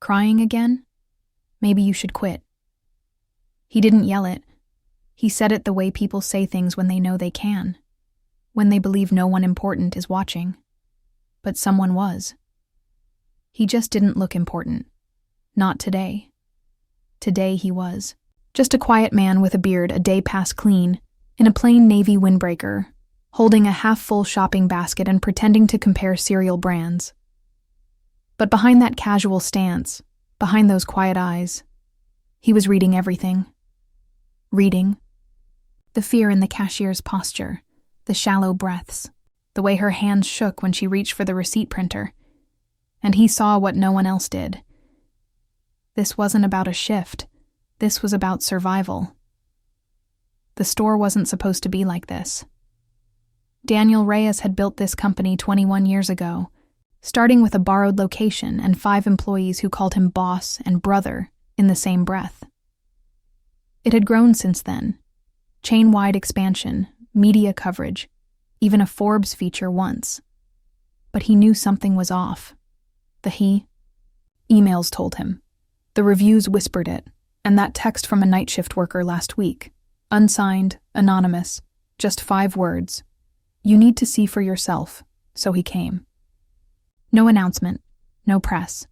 Crying again? Maybe you should quit. He didn't yell it. He said it the way people say things when they know they can, when they believe no one important is watching. But someone was. He just didn't look important. Not today. Today he was. Just a quiet man with a beard, a day past clean, in a plain navy windbreaker, holding a half-full shopping basket and pretending to compare cereal brands. But behind that casual stance, behind those quiet eyes, he was reading everything. Reading. The fear in the cashier's posture, the shallow breaths, the way her hands shook when she reached for the receipt printer. And he saw what no one else did. This wasn't about a shift. This was about survival. The store wasn't supposed to be like this. Daniel Reyes had built this company 21 years ago, starting with a borrowed location and 5 employees who called him boss and brother in the same breath. It had grown since then. Chain-wide expansion, media coverage, even a Forbes feature once. But he knew something was off. Emails told him. The reviews whispered it, and that text from a night shift worker last week. Unsigned, anonymous, just 5 words. You need to see for yourself, so he came. No announcement, no press.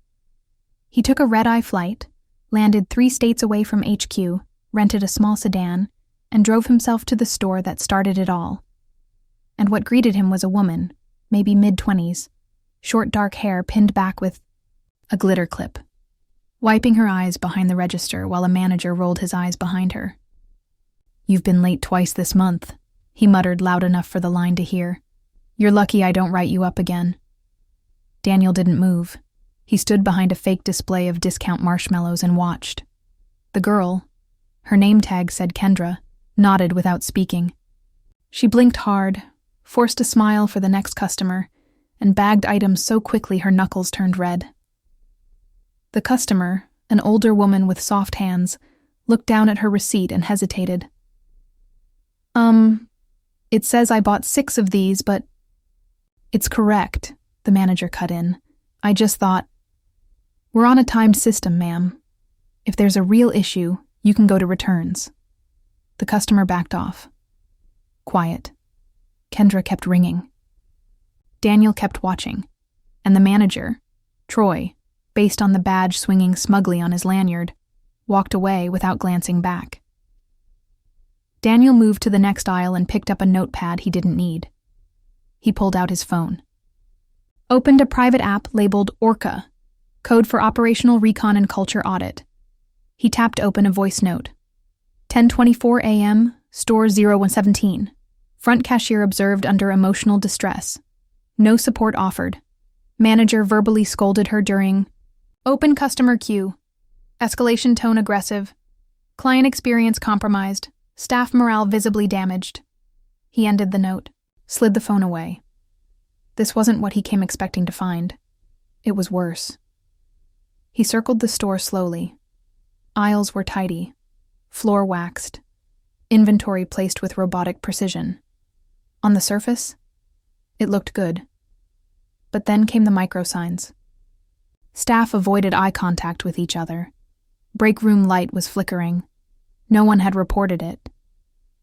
He took a red-eye flight, landed 3 states away from HQ, rented a small sedan, and drove himself to the store that started it all. And what greeted him was a woman, maybe mid-20s, short dark hair pinned back with a glitter clip, wiping her eyes behind the register while a manager rolled his eyes behind her. "You've been late twice this month," he muttered loud enough for the line to hear. "You're lucky I don't write you up again." Daniel didn't move. He stood behind a fake display of discount marshmallows and watched. The girl, her name tag said Kendra, nodded without speaking. She blinked hard, forced a smile for the next customer, and bagged items so quickly her knuckles turned red. The customer, an older woman with soft hands, looked down at her receipt and hesitated. It says I bought 6 of these, but..." "It's correct," the manager cut in. "I just thought..." "We're on a timed system, ma'am. If there's a real issue, you can go to returns." The customer backed off. Quiet. Kendra kept ringing. Daniel kept watching, and the manager, Troy, based on the badge swinging smugly on his lanyard, walked away without glancing back. Daniel moved to the next aisle and picked up a notepad he didn't need. He pulled out his phone. Opened a private app labeled ORCA, Code for Operational Recon and Culture Audit. He tapped open a voice note. 10:24 a.m., store 0117. Front cashier observed under emotional distress. No support offered. Manager verbally scolded her during open customer queue. Escalation tone aggressive. Client experience compromised. Staff morale visibly damaged. He ended the note, slid the phone away. This wasn't what he came expecting to find. It was worse. He circled the store slowly. Aisles were tidy, floor waxed, inventory placed with robotic precision. On the surface, it looked good. But then came the microsigns. Staff avoided eye contact with each other. Break room light was flickering. No one had reported it.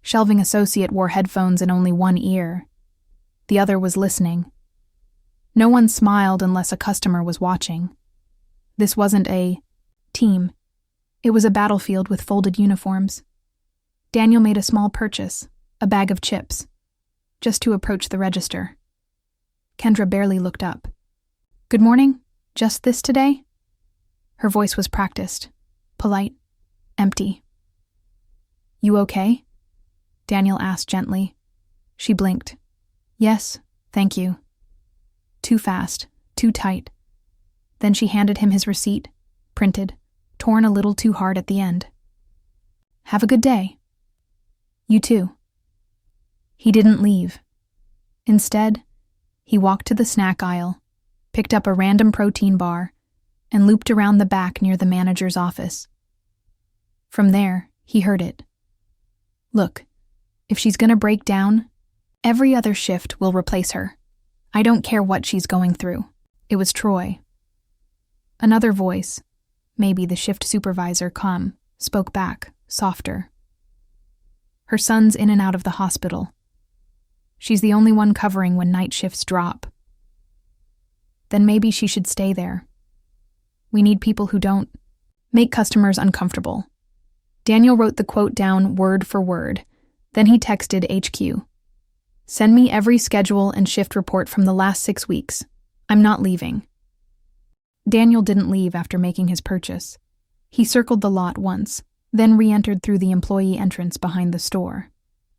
Shelving associate wore headphones in only one ear. The other was listening. No one smiled unless a customer was watching. This wasn't a team. It was a battlefield with folded uniforms. Daniel made a small purchase, a bag of chips, just to approach the register. Kendra barely looked up. "Good morning? Just this today?" Her voice was practiced, polite, empty. "You okay?" Daniel asked gently. She blinked. "Yes, thank you." Too fast, too tight. Then she handed him his receipt, printed, torn a little too hard at the end. "Have a good day." "You too." He didn't leave. Instead, he walked to the snack aisle, picked up a random protein bar, and looped around the back near the manager's office. From there, he heard it. "Look, if she's gonna break down, every other shift will replace her. I don't care what she's going through." It was Troy. Another voice, Maybe the shift supervisor, calm, spoke back, softer. Her son's in and out of the hospital. She's the only one covering when night shifts drop. Then maybe she should stay there. We need people who don't make customers uncomfortable. Daniel wrote the quote down word for word. Then he texted HQ. Send me every schedule and shift report from the last 6 weeks. I'm not leaving. Daniel didn't leave after making his purchase. He circled the lot once, then re-entered through the employee entrance behind the store,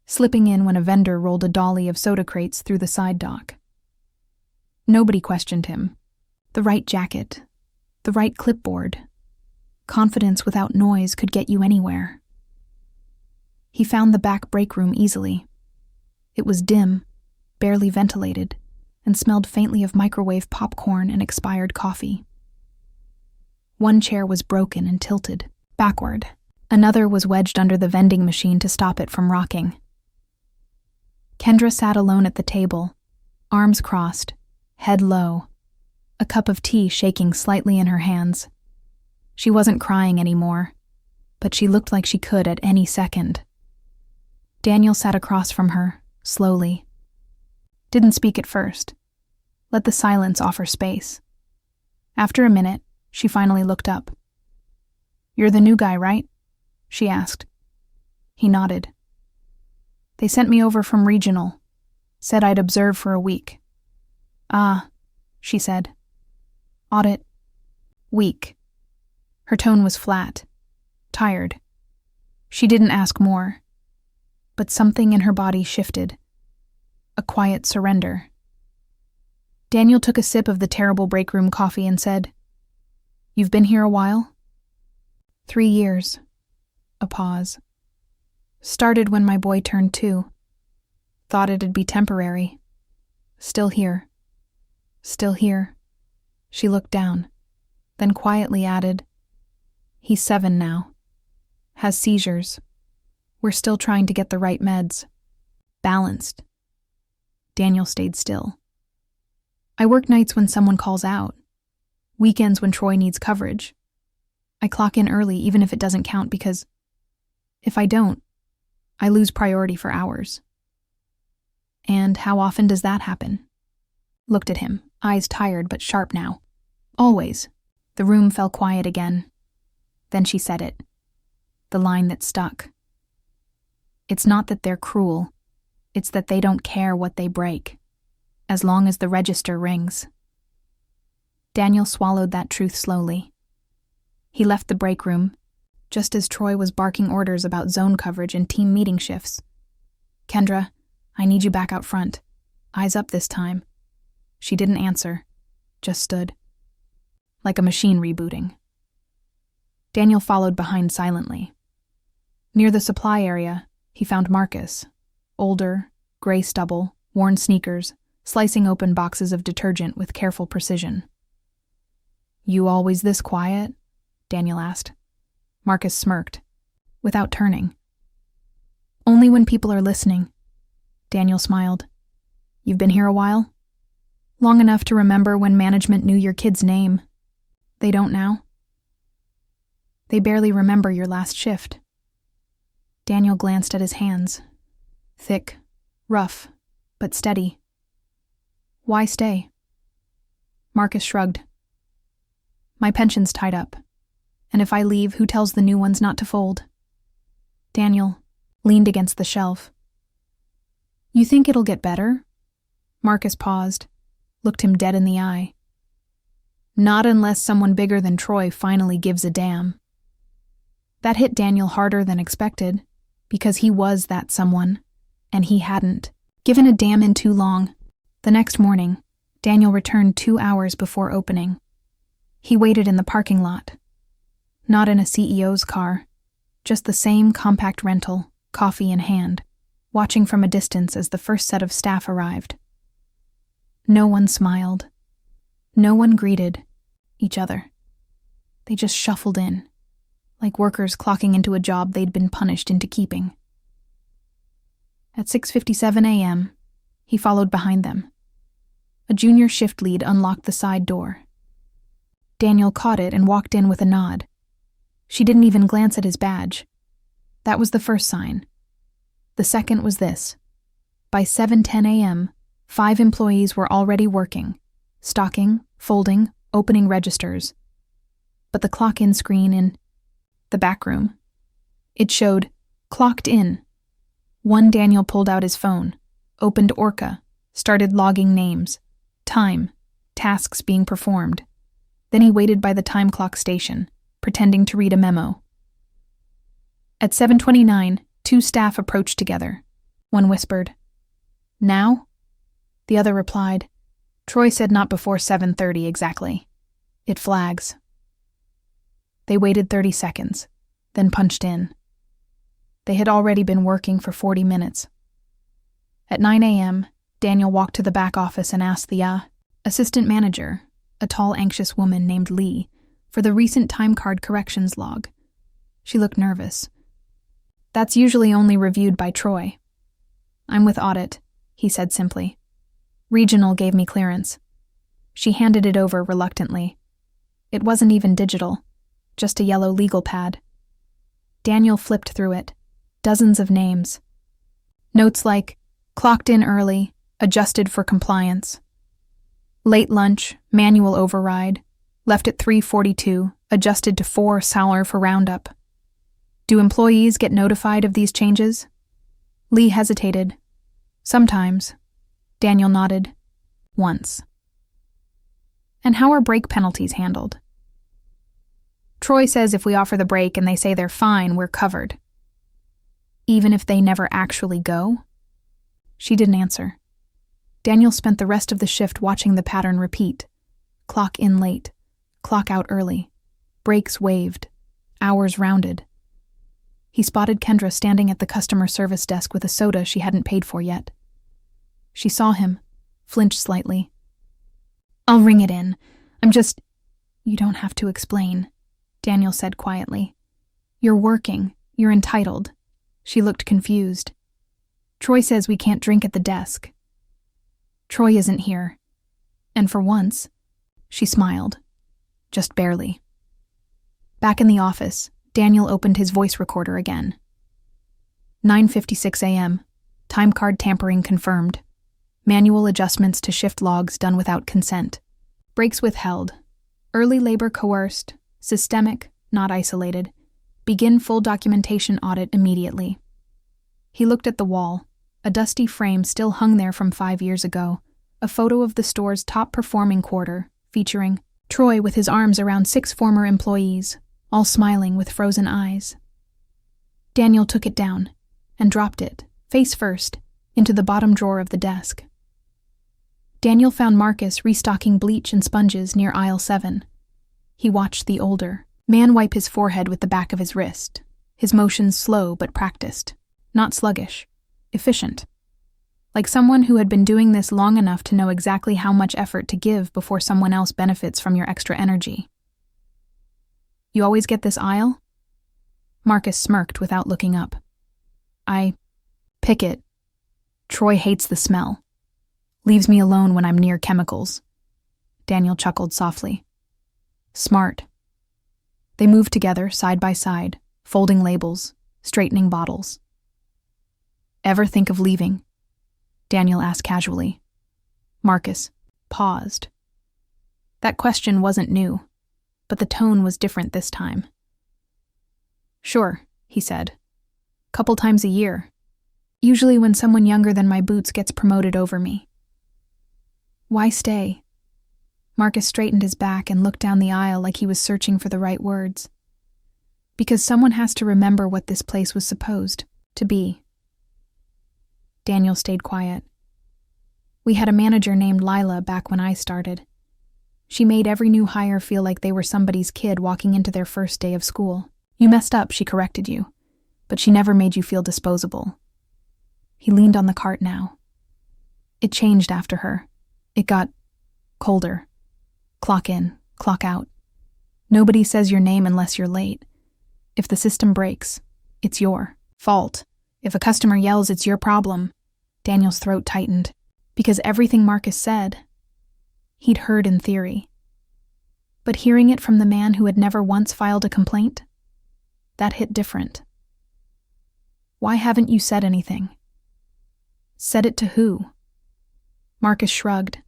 slipping in when a vendor rolled a dolly of soda crates through the side dock. Nobody questioned him. The right jacket, the right clipboard. Confidence without noise could get you anywhere. He found the back break room easily. It was dim, barely ventilated, and smelled faintly of microwave popcorn and expired coffee. One chair was broken and tilted, backward. Another was wedged under the vending machine to stop it from rocking. Kendra sat alone at the table, arms crossed, head low, a cup of tea shaking slightly in her hands. She wasn't crying anymore, but she looked like she could at any second. Daniel sat across from her, slowly. Didn't speak at first. Let the silence offer space. After a minute, she finally looked up. "You're the new guy, right?" she asked. He nodded. "They sent me over from regional. Said I'd observe for a week." "Ah," she said. "Audit. Week." Her tone was flat, tired. She didn't ask more, but something in her body shifted. A quiet surrender. Daniel took a sip of the terrible break room coffee and said, "You've been here a while?" 3 years. A pause. "Started when my boy turned 2. Thought it'd be temporary. Still here. Still here." She looked down, then quietly added, "He's 7 now. Has seizures. We're still trying to get the right meds. Balanced." Daniel stayed still. "I work nights when someone calls out. Weekends when Troy needs coverage. I clock in early even if it doesn't count because if I don't, I lose priority for hours." "And how often does that happen?" Looked at him, eyes tired but sharp now. "Always." The room fell quiet again. Then she said it. The line that stuck. "It's not that they're cruel. It's that they don't care what they break, as long as the register rings." Daniel swallowed that truth slowly. He left the break room, just as Troy was barking orders about zone coverage and team meeting shifts. "Kendra, I need you back out front. Eyes up this time." She didn't answer, just stood. Like a machine rebooting. Daniel followed behind silently. Near the supply area, he found Marcus, older, gray stubble, worn sneakers, slicing open boxes of detergent with careful precision. "You always this quiet?" Daniel asked. Marcus smirked, without turning. "Only when people are listening." Daniel smiled. "You've been here a while?" "Long enough to remember when management knew your kid's name. They don't now?" "They barely remember your last shift." Daniel glanced at his hands. Thick, rough, but steady. "Why stay?" Marcus shrugged. "My pension's tied up. And if I leave, who tells the new ones not to fold?" Daniel leaned against the shelf. "You think it'll get better?" Marcus paused, looked him dead in the eye. "Not unless someone bigger than Troy finally gives a damn." That hit Daniel harder than expected, because he was that someone, and he hadn't given a damn in too long. The next morning, Daniel returned 2 hours before opening. He waited in the parking lot. Not in a CEO's car, just the same compact rental, coffee in hand, watching from a distance as the first set of staff arrived. No one smiled. No one greeted each other. They just shuffled in, like workers clocking into a job they'd been punished into keeping. At 6:57 a.m., he followed behind them. A junior shift lead unlocked the side door. Daniel caught it and walked in with a nod. She didn't even glance at his badge. That was the first sign. The second was this. By 7:10 a.m., 5 employees were already working, stocking, folding, opening registers. But the clock-in screen in the back room, it showed clocked in. One Daniel pulled out his phone, opened Orca, started logging names, time, tasks being performed. Then he waited by the time clock station, pretending to read a memo. At 7:29, 2 staff approached together. One whispered, "Now?" The other replied, "Troy said not before 7:30 exactly. It flags." They waited 30 seconds, then punched in. They had already been working for 40 minutes. At 9 a.m., Daniel walked to the back office and asked the assistant manager, a tall, anxious woman named Lee, for the recent time card corrections log. She looked nervous. "That's usually only reviewed by Troy." "I'm with audit," he said simply. "Regional gave me clearance." She handed it over reluctantly. It wasn't even digital, just a yellow legal pad. Daniel flipped through it. Dozens of names. Notes like, clocked in early, adjusted for compliance. Late lunch, manual override, left at 3:42, adjusted to 4 Sauer for roundup. Do employees get notified of these changes? Lee hesitated. Sometimes. Daniel nodded. Once. And how are break penalties handled? Troy says if we offer the break and they say they're fine, we're covered. Even if they never actually go? She didn't answer. Daniel spent the rest of the shift watching the pattern repeat. Clock in late. Clock out early. Breaks waived. Hours rounded. He spotted Kendra standing at the customer service desk with a soda she hadn't paid for yet. She saw him, flinched slightly. "I'll ring it in. You don't have to explain," Daniel said quietly. "You're working. You're entitled." She looked confused. "Troy says we can't drink at the desk." "Troy isn't here." And for once, she smiled. Just barely. Back in the office, Daniel opened his voice recorder again. 9:56 a.m. Time card tampering confirmed. Manual adjustments to shift logs done without consent. Breaks withheld. Early labor coerced. Systemic, not isolated. Begin full documentation audit immediately. He looked at the wall. A dusty frame still hung there from 5 years ago. A photo of the store's top-performing quarter, featuring Troy with his arms around 6 former employees, all smiling with frozen eyes. Daniel took it down and dropped it, face first, into the bottom drawer of the desk. Daniel found Marcus restocking bleach and sponges near aisle 7. He watched the older man wipe his forehead with the back of his wrist, his motions slow but practiced, not sluggish, efficient. Like someone who had been doing this long enough to know exactly how much effort to give before someone else benefits from your extra energy. "You always get this aisle?" Marcus smirked without looking up. "I pick it. Troy hates the smell. Leaves me alone when I'm near chemicals." Daniel chuckled softly. "Smart." They moved together, side by side, folding labels, straightening bottles. "Ever think of leaving?" Daniel asked casually. Marcus paused. That question wasn't new, but the tone was different this time. "Sure," he said. "Couple times a year. Usually when someone younger than my boots gets promoted over me." "Why stay?" Marcus straightened his back and looked down the aisle like he was searching for the right words. "Because someone has to remember what this place was supposed to be." Daniel stayed quiet. "We had a manager named Lila back when I started. She made every new hire feel like they were somebody's kid walking into their first day of school. You messed up, she corrected you, but she never made you feel disposable." He leaned on the cart now. "It changed after her. It got colder. Clock in, clock out. Nobody says your name unless you're late. If the system breaks, it's your fault. If a customer yells, it's your problem." Daniel's throat tightened, because everything Marcus said, he'd heard in theory. But hearing it from the man who had never once filed a complaint, That hit different. Why haven't you said anything? Said it to who? Marcus shrugged.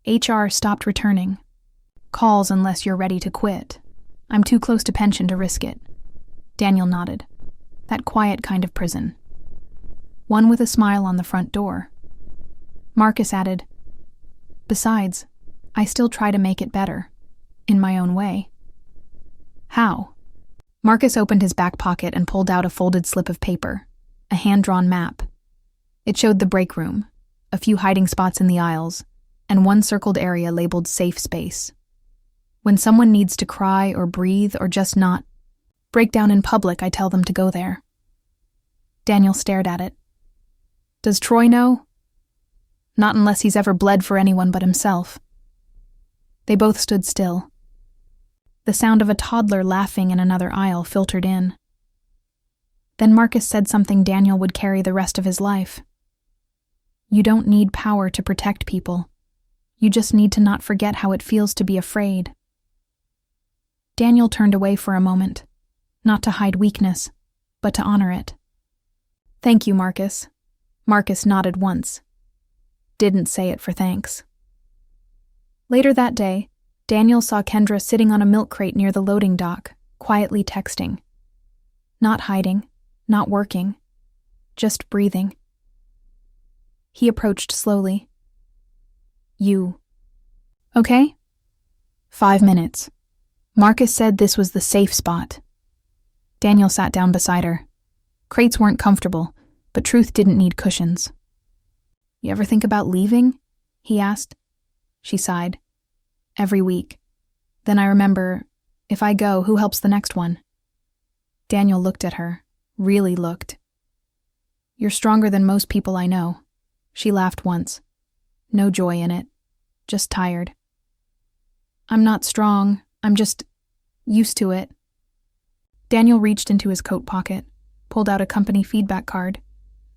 HR stopped returning. Calls unless you're ready to quit. I'm too close to pension to risk it. Daniel nodded. That quiet kind of prison. One with a smile on the front door. Marcus added, besides, I still try to make it better. In my own way. How? Marcus opened his back pocket and pulled out a folded slip of paper, a hand-drawn map. It showed the break room, a few hiding spots in the aisles, and one circled area labeled safe space. When someone needs to cry or breathe or just not break down in public, I tell them to go there. Daniel stared at it. Does Troy know? Not unless he's ever bled for anyone but himself. They both stood still. The sound of a toddler laughing in another aisle filtered in. Then Marcus said something Daniel would carry the rest of his life. You don't need power to protect people. You just need to not forget how it feels to be afraid. Daniel turned away for a moment, not to hide weakness, but to honor it. Thank you, Marcus. Marcus nodded once. Didn't say it for thanks. Later that day, Daniel saw Kendra sitting on a milk crate near the loading dock, quietly texting. Not hiding, not working, just breathing. He approached slowly. You. Okay? 5 minutes. Marcus said this was the safe spot. Daniel sat down beside her. Crates weren't comfortable, but truth didn't need cushions. You ever think about leaving? He asked. She sighed. Every week. Then I remember, if I go, who helps the next one? Daniel looked at her, really looked. You're stronger than most people I know. She laughed once. No joy in it. Just tired. I'm not strong. I'm just used to it. Daniel reached into his coat pocket, pulled out a company feedback card,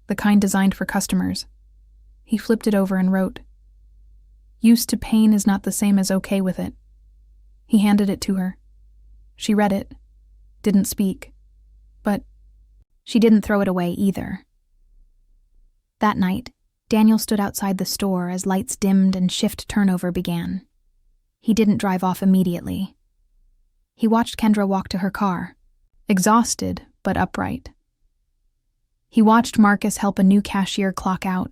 the kind designed for customers. He flipped it over and wrote, Used to pain is not the same as okay with it. He handed it to her. She read it, didn't speak, but she didn't throw it away either. That night, Daniel stood outside the store as lights dimmed and shift turnover began. He didn't drive off immediately. He watched Kendra walk to her car, exhausted but upright. He watched Marcus help a new cashier clock out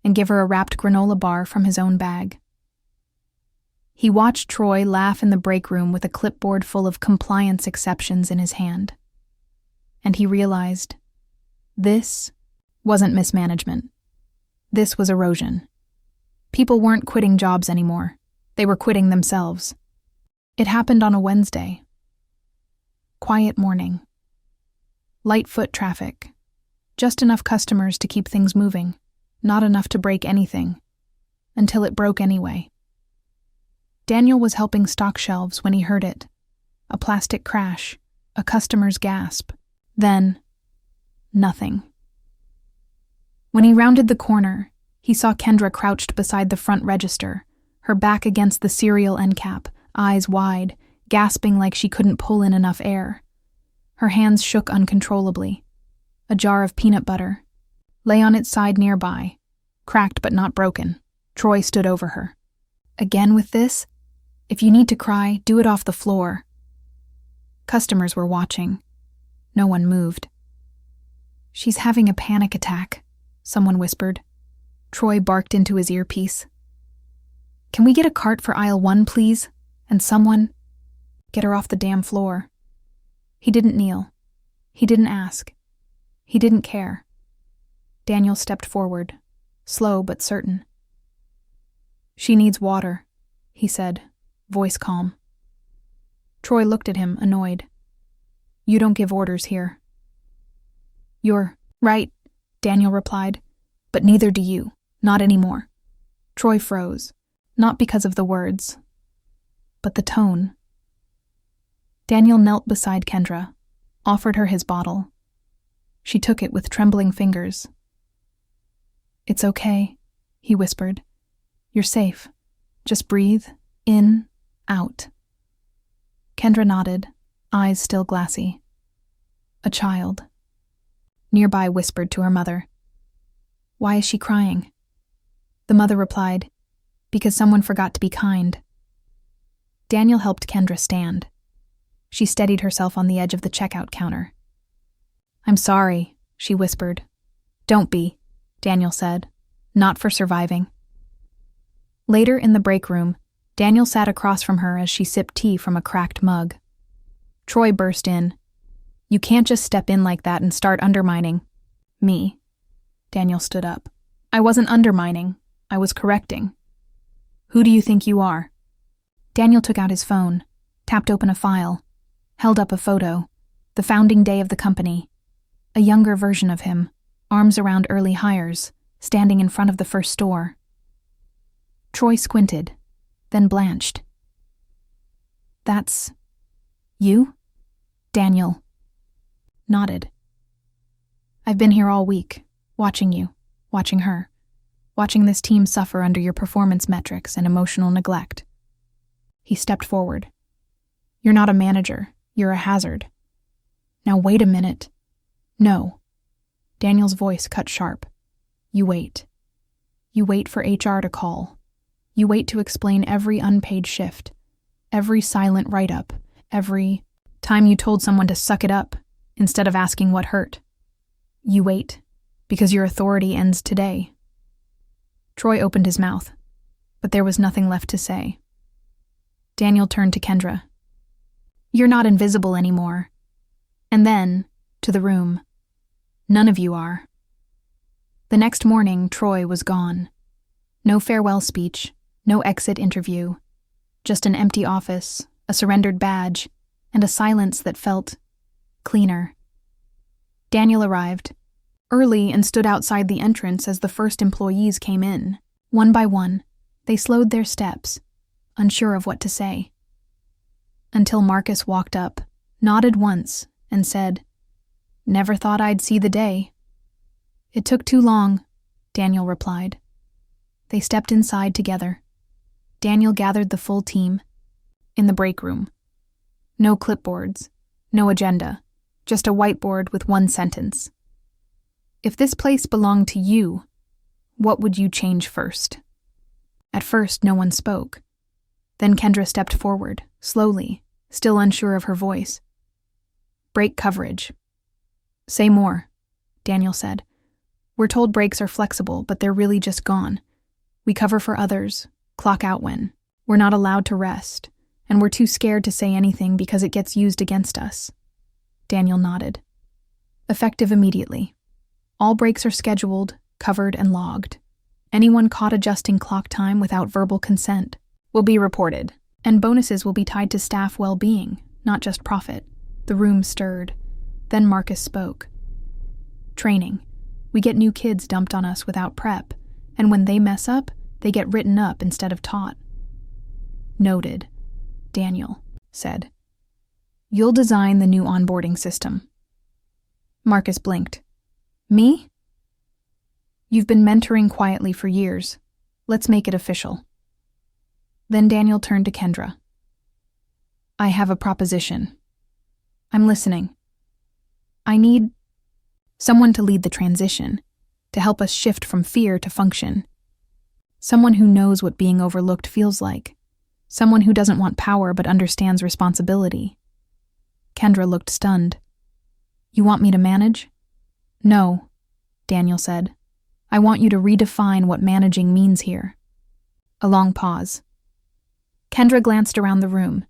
and give her a wrapped granola bar from his own bag. He watched Troy laugh in the break room with a clipboard full of compliance exceptions in his hand. And he realized, this wasn't mismanagement. This was erosion. People weren't quitting jobs anymore. They were quitting themselves. It happened on a Wednesday. Quiet morning. Light foot traffic. Just enough customers to keep things moving. Not enough to break anything. Until it broke anyway. Daniel was helping stock shelves when he heard it. A plastic crash. A customer's gasp. Then, nothing. When he rounded the corner, he saw Kendra crouched beside the front register, her back against the cereal end cap, eyes wide, gasping like she couldn't pull in enough air. Her hands shook uncontrollably. A jar of peanut butter lay on its side nearby, cracked but not broken. Troy stood over her. Again with this? If you need to cry, do it off the floor. Customers were watching. No one moved. She's having a panic attack, someone whispered. Troy barked into his earpiece. Can we get a cart for aisle 1, please? And someone, get her off the damn floor. He didn't kneel. He didn't ask. He didn't care. Daniel stepped forward, slow but certain. She needs water, he said, voice calm. Troy looked at him, annoyed. You don't give orders here. You're right, Daniel replied, but neither do you, not anymore. Troy froze, not because of the words, but the tone. Daniel knelt beside Kendra, offered her his bottle. She took it with trembling fingers. It's okay, he whispered. You're safe. Just breathe, in, out. Kendra nodded, eyes still glassy. A child. Nearby whispered to her mother, "Why is she crying?" The mother replied, "Because someone forgot to be kind." Daniel helped Kendra stand. She steadied herself on the edge of the checkout counter. "I'm sorry," she whispered. "Don't be," Daniel said. "Not for surviving." Later in the break room, Daniel sat across from her as she sipped tea from a cracked mug. Troy burst in. "You can't just step in like that and start undermining me." Daniel stood up. "I wasn't undermining. I was correcting." "Who do you think you are?" Daniel took out his phone, tapped open a file, held up a photo, the founding day of the company. A younger version of him, arms around early hires, standing in front of the first store. Troy squinted, then blanched. "That's you?" Daniel nodded. "I've been here all week, watching you, watching her, watching this team suffer under your performance metrics and emotional neglect." He stepped forward. "You're not a manager, you're a hazard." "Now wait a minute." "No." Daniel's voice cut sharp. "You wait. You wait for HR to call. You wait to explain every unpaid shift, every silent write-up, every time you told someone to suck it up instead of asking what hurt. You wait, because your authority ends today." Troy opened his mouth, but there was nothing left to say. Daniel turned to Kendra. "You're not invisible anymore." And then, to the room, "None of you are." The next morning, Troy was gone. No farewell speech, no exit interview, just an empty office, a surrendered badge, and a silence that felt cleaner. Daniel arrived early and stood outside the entrance as the first employees came in. One by one, they slowed their steps, unsure of what to say. Until Marcus walked up, nodded once, and said, "Never thought I'd see the day." "It took too long," Daniel replied. They stepped inside together. Daniel gathered the full team in the break room. No clipboards, no agenda, just a whiteboard with one sentence. "If this place belonged to you, what would you change first?" At first, no one spoke. Then Kendra stepped forward, slowly, still unsure of her voice. "Break coverage." "Say more," Daniel said. "We're told breaks are flexible, but they're really just gone. We cover for others, clock out when. We're not allowed to rest, and we're too scared to say anything because it gets used against us." Daniel nodded. "Effective immediately. All breaks are scheduled, covered, and logged. Anyone caught adjusting clock time without verbal consent will be reported, and bonuses will be tied to staff well-being, not just profit." The room stirred. Then Marcus spoke. "Training. We get new kids dumped on us without prep, and when they mess up, they get written up instead of taught." "Noted," Daniel said. "You'll design the new onboarding system." Marcus blinked. "Me?" "You've been mentoring quietly for years. Let's make it official." Then Daniel turned to Kendra. "I have a proposition." "I'm listening." "I need someone to lead the transition, to help us shift from fear to function. Someone who knows what being overlooked feels like. Someone who doesn't want power but understands responsibility." Kendra looked stunned. "You want me to manage?" "No," Daniel said. "I want you to redefine what managing means here." A long pause. Kendra glanced around the room.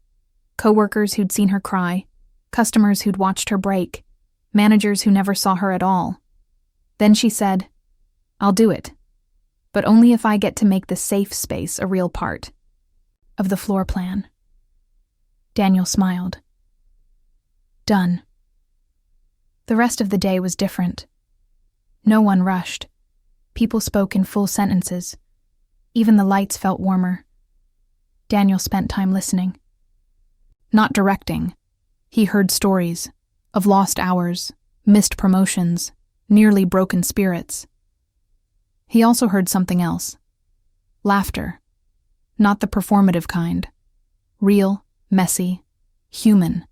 Coworkers who'd seen her cry, customers who'd watched her break, managers who never saw her at all. Then she said, "I'll do it, but only if I get to make the safe space a real part of the floor plan." Daniel smiled. "Done." The rest of the day was different. No one rushed. People spoke in full sentences. Even the lights felt warmer. Daniel spent time listening. Not directing. He heard stories of lost hours, missed promotions, nearly broken spirits. He also heard something else. Laughter. Not the performative kind. Real, messy, human.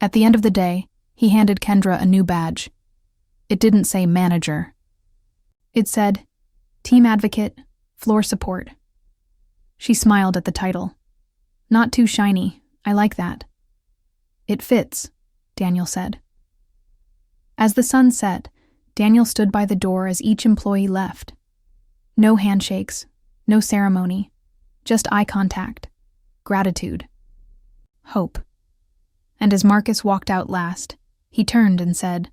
At the end of the day, He handed Kendra a new badge. It didn't say manager. It said, Team Advocate, Floor Support. She smiled at the title. Not too shiny. I like that. It fits, Daniel said. As the sun set, Daniel stood by the door as each employee left. No handshakes, no ceremony, just eye contact, gratitude, hope. And as Marcus walked out last, he turned and said,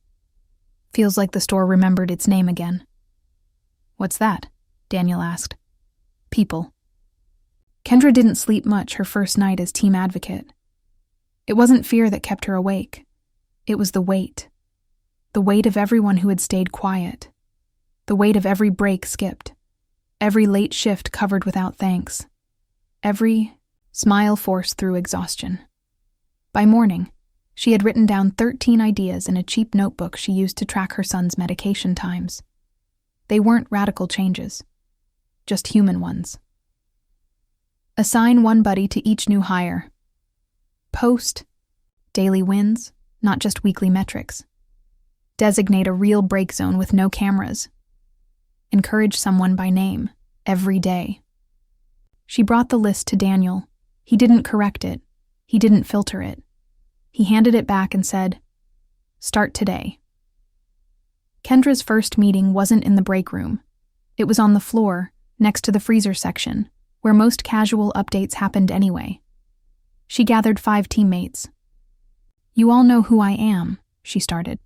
Feels like the store remembered its name again. What's that? Daniel asked. People. Kendra didn't sleep much her first night as team advocate. It wasn't fear that kept her awake. It was the weight. The weight of everyone who had stayed quiet. The weight of every break skipped. Every late shift covered without thanks. Every smile forced through exhaustion. By morning, she had written down 13 ideas in a cheap notebook she used to track her son's medication times. They weren't radical changes, just human ones. Assign one buddy to each new hire. Post daily wins, not just weekly metrics. Designate a real break zone with no cameras. Encourage someone by name, every day. She brought the list to Daniel. He didn't correct it. He didn't filter it. He handed it back and said, Start today. Kendra's first meeting wasn't in the break room. It was on the floor, next to the freezer section, where most casual updates happened anyway. She gathered 5 teammates. You all know who I am, she started.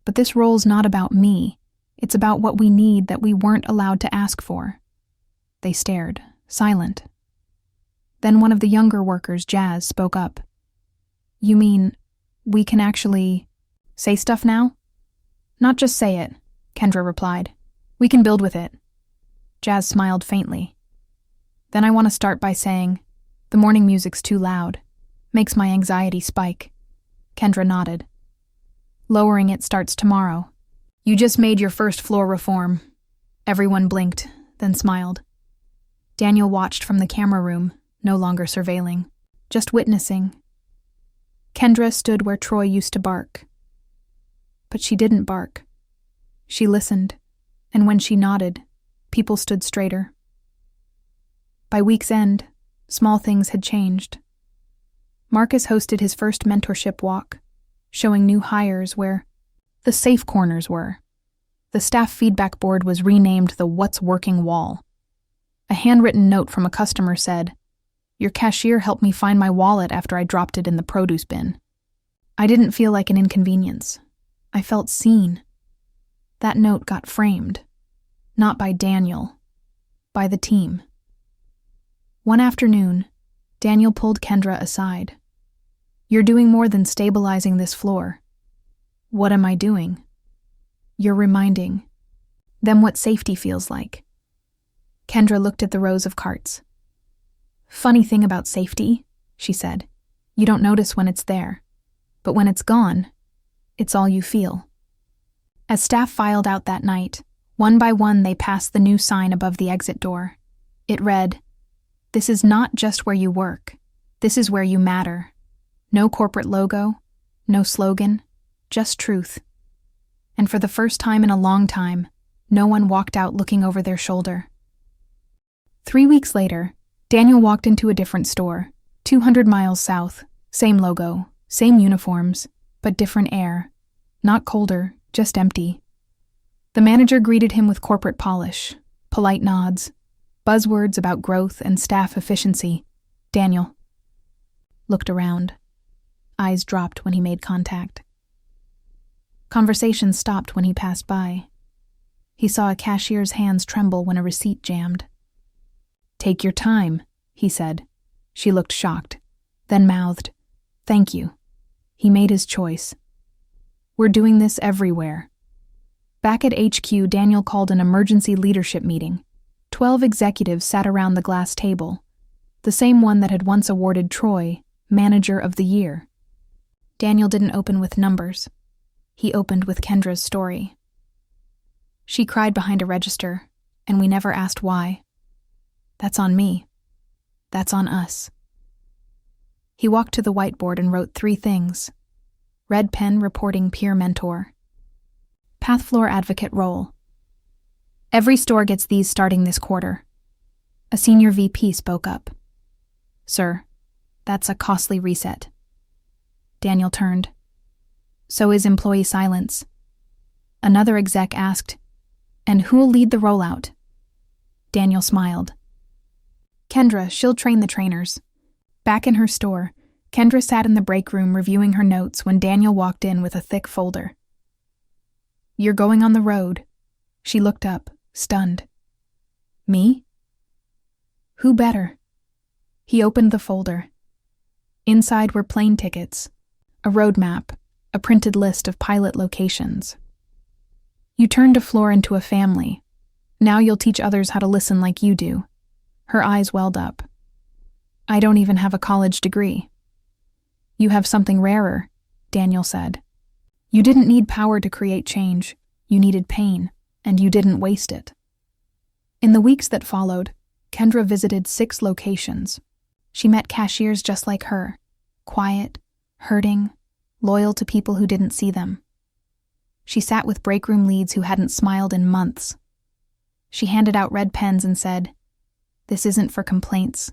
But this role's not about me. It's about what we need that we weren't allowed to ask for. They stared, silent. Then one of the younger workers, Jazz, spoke up. You mean, we can actually say stuff now? Not just say it, Kendra replied. We can build with it. Jazz smiled faintly. Then I want to start by saying, the morning music's too loud. Makes my anxiety spike. Kendra nodded. Lowering it starts tomorrow. You just made your first floor reform. Everyone blinked, then smiled. Daniel watched from the camera room, no longer surveilling, just witnessing. Kendra stood where Troy used to bark. But she didn't bark. She listened, and when she nodded, people stood straighter. By week's end, small things had changed. Marcus hosted his first mentorship walk, showing new hires where the safe corners were. The staff feedback board was renamed the What's Working wall. A handwritten note from a customer said, Your cashier helped me find my wallet after I dropped it in the produce bin. I didn't feel like an inconvenience. I felt seen. That note got framed. Not by Daniel, by the team. One afternoon, Daniel pulled Kendra aside. You're doing more than stabilizing this floor. What am I doing? You're reminding them what safety feels like. Kendra looked at the rows of carts. Funny thing about safety, she said. You don't notice when it's there. But when it's gone, it's all you feel. As staff filed out that night, one by one they passed the new sign above the exit door. It read, This is not just where you work. This is where you matter. No corporate logo, no slogan, just truth. And for the first time in a long time, no one walked out looking over their shoulder. 3 weeks later, Daniel walked into a different store, 200 miles south, same logo, same uniforms, but different air. Not colder, just empty. The manager greeted him with corporate polish, polite nods, buzzwords about growth and staff efficiency. Daniel looked around. Eyes dropped when he made contact. Conversation stopped when he passed by. He saw a cashier's hands tremble when a receipt jammed. Take your time, he said. She looked shocked, then mouthed, Thank you. He made his choice. We're doing this everywhere. Back at HQ, Daniel called an emergency leadership meeting. 12 executives sat around the glass table, the same one that had once awarded Troy Manager of the Year. Daniel didn't open with numbers. He opened with Kendra's story. She cried behind a register, and we never asked why. That's on me. That's on us. He walked to the whiteboard and wrote 3 things. red pen reporting peer mentor. Path floor advocate role. Every store gets these starting this quarter. A senior VP spoke up. Sir, that's a costly reset. Daniel turned. So is employee silence. Another exec asked, and who'll lead the rollout? Daniel smiled. Kendra, she'll train the trainers. Back in her store, Kendra sat in the break room reviewing her notes when Daniel walked in with a thick folder. You're going on the road. She looked up, stunned. Me? Who better? He opened the folder. Inside were plane tickets, a road map, a printed list of pilot locations. You turned a floor into a family. Now you'll teach others how to listen like you do. Her eyes welled up. I don't even have a college degree. You have something rarer, Daniel said. You didn't need power to create change. You needed pain, and you didn't waste it. In the weeks that followed, Kendra visited 6 locations. She met cashiers just like her, quiet, hurting, loyal to people who didn't see them. She sat with break room leads who hadn't smiled in months. She handed out red pens and said, "This isn't for complaints.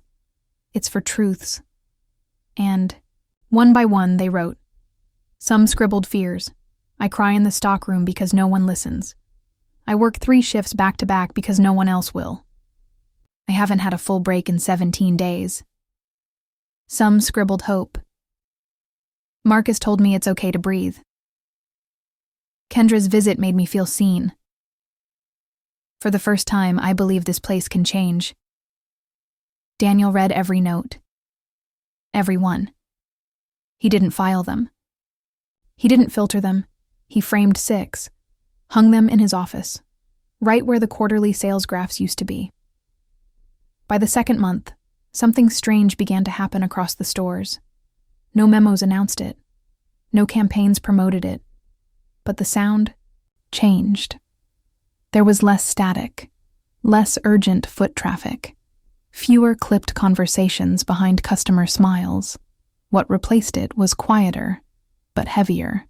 It's for truths." And, one by one, they wrote. Some scribbled fears. I cry in the stockroom because no one listens. I work 3 shifts back to back because no one else will. I haven't had a full break in 17 days. Some scribbled hope. Marcus told me it's okay to breathe. Kendra's visit made me feel seen. For the first time, I believe this place can change. Daniel read every note. Every one. He didn't file them. He didn't filter them. He framed 6, hung them in his office, right where the quarterly sales graphs used to be. By the 2nd month, something strange began to happen across the stores. No memos announced it. No campaigns promoted it. But the sound changed. There was less static, less urgent foot traffic, fewer clipped conversations behind customer smiles. What replaced it was quieter, but heavier.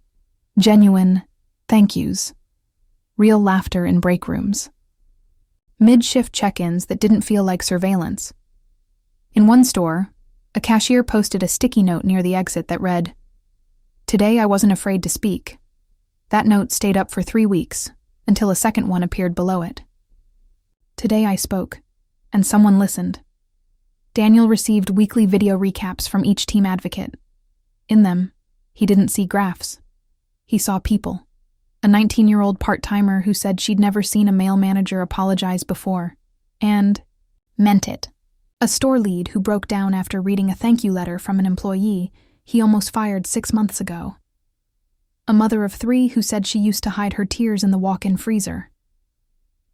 Genuine thank yous. Real laughter in break rooms. Mid-shift check-ins that didn't feel like surveillance. In one store, a cashier posted a sticky note near the exit that read, "Today I wasn't afraid to speak." That note stayed up for 3 weeks, until a second one appeared below it. Today I spoke, and someone listened. Daniel received weekly video recaps from each team advocate. In them, he didn't see graphs. He saw people. A 19-year-old part-timer who said she'd never seen a male manager apologize before, and meant it. A store lead who broke down after reading a thank you letter from an employee he almost fired 6 months ago. A mother of 3 who said she used to hide her tears in the walk-in freezer.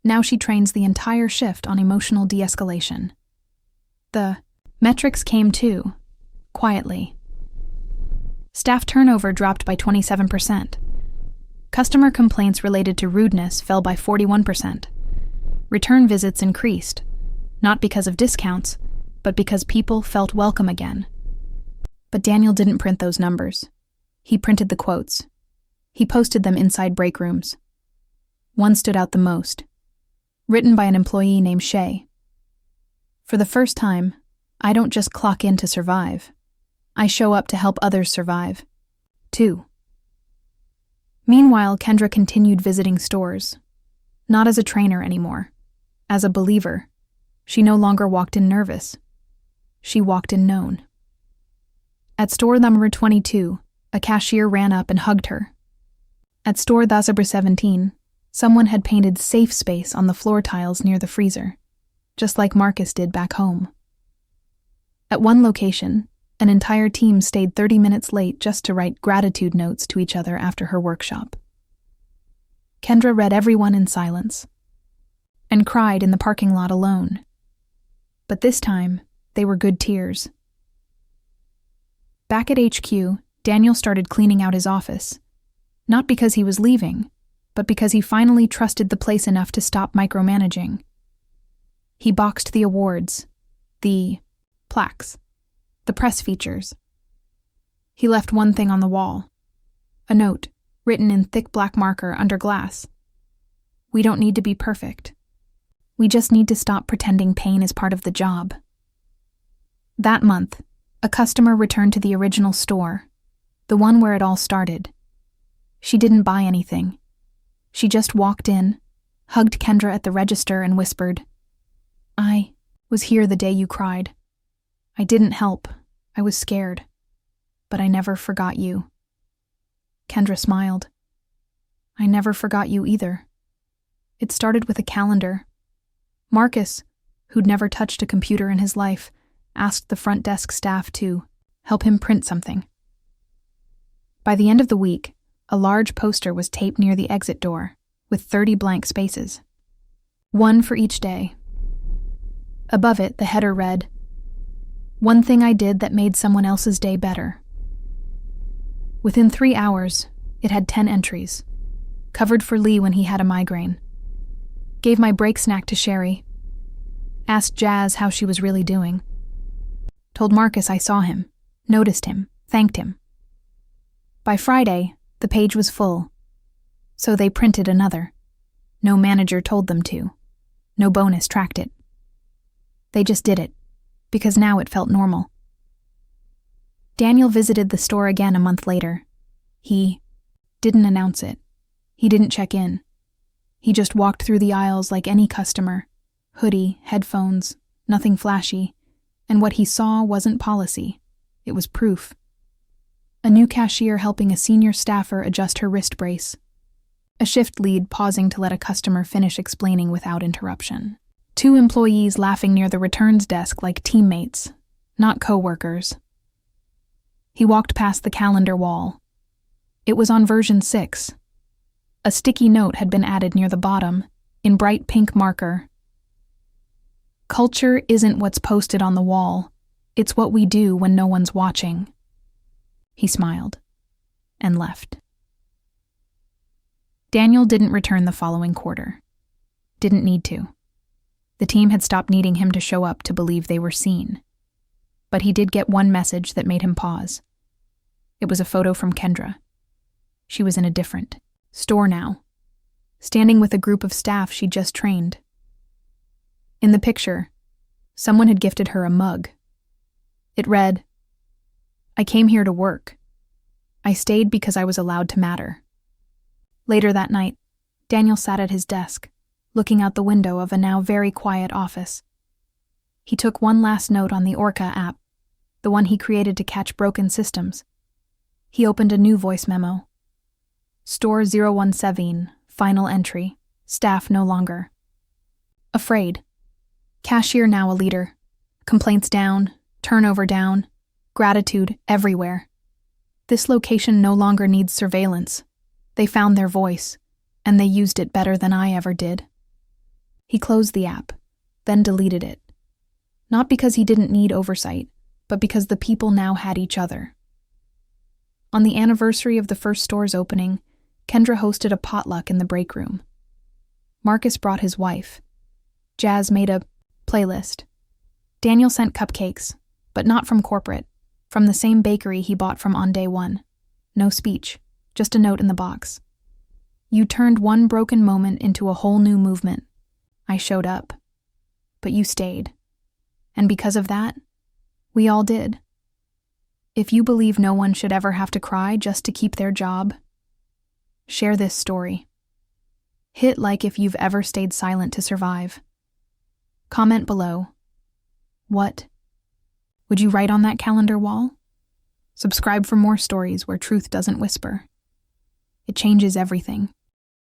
Now she trains the entire shift on emotional de-escalation. The metrics came too, quietly. Staff turnover dropped by 27%. Customer complaints related to rudeness fell by 41%. Return visits increased, not because of discounts, but because people felt welcome again. But Daniel didn't print those numbers. He printed the quotes. He posted them inside break rooms. One stood out the most, written by an employee named Shay. For the first time, I don't just clock in to survive. I show up to help others survive, too. Meanwhile, Kendra continued visiting stores, not as a trainer anymore, as a believer. She no longer walked in nervous. She walked in known. At store number 22, a cashier ran up and hugged her. At store number 17, someone had painted safe space on the floor tiles near the freezer, just like Marcus did back home. At one location, an entire team stayed 30 minutes late just to write gratitude notes to each other after her workshop. Kendra read everyone in silence and cried in the parking lot alone. But this time, they were good tears. Back at HQ, Daniel started cleaning out his office, not because he was leaving, but because he finally trusted the place enough to stop micromanaging. He boxed the awards, the plaques, the press features. He left one thing on the wall, A note, written in thick black marker under glass. We don't need to be perfect. We just need to stop pretending pain is part of the job. That month, a customer returned to the original store, the one where it all started. She didn't buy anything. She just walked in, hugged Kendra at the register and whispered, "I was here the day you cried. I didn't help. I was scared. But I never forgot you." Kendra smiled. "I never forgot you either." It started with a calendar. Marcus, who'd never touched a computer in his life, asked the front desk staff to help him print something. By the end of the week, a large poster was taped near the exit door, with 30 blank spaces. One for each day. Above it, the header read, "One thing I did that made someone else's day better." Within 3 hours, it had 10 entries. Covered for Lee when he had a migraine. Gave my break snack to Sherry. Asked Jazz how she was really doing. Told Marcus I saw him, noticed him, thanked him. By Friday, the page was full. So they printed another. No manager told them to. No bonus tracked it. They just did it, because now it felt normal. Daniel visited the store again a month later. He didn't announce it. He didn't check in. He just walked through the aisles like any customer. Hoodie, headphones, nothing flashy. And what he saw wasn't policy. It was proof. A new cashier helping a senior staffer adjust her wrist brace. A shift lead pausing to let a customer finish explaining without interruption. 2 employees laughing near the returns desk like teammates, not co-workers. He walked past the calendar wall. It was on version 6. A sticky note had been added near the bottom, in bright pink marker. "Culture isn't what's posted on the wall. It's what we do when no one's watching." He smiled and left. Daniel didn't return the following quarter. Didn't need to. The team had stopped needing him to show up to believe they were seen. But he did get one message that made him pause. It was a photo from Kendra. She was in a different store now, standing with a group of staff she'd just trained. In the picture, someone had gifted her a mug. It read, "I came here to work. I stayed because I was allowed to matter." Later that night, Daniel sat at his desk, looking out the window of a now very quiet office. He took one last note on the Orca app, the one he created to catch broken systems. He opened a new voice memo. "Store 017, final entry, staff no longer. Afraid. Cashier now a leader. Complaints down, turnover down, gratitude everywhere. This location no longer needs surveillance. They found their voice, and they used it better than I ever did." He closed the app, then deleted it. Not because he didn't need oversight, but because the people now had each other. On the anniversary of the first store's opening, Kendra hosted a potluck in the break room. Marcus brought his wife. Jazz made a playlist. Daniel sent cupcakes, but not from corporate, from the same bakery he bought from on day one. No speech, just a note in the box. "You turned one broken moment into a whole new movement. I showed up, but you stayed. And because of that, we all did. If you believe no one should ever have to cry just to keep their job, share this story. Hit like if you've ever stayed silent to survive. Comment below. What would you write on that calendar wall? Subscribe for more stories where truth doesn't whisper. It changes everything.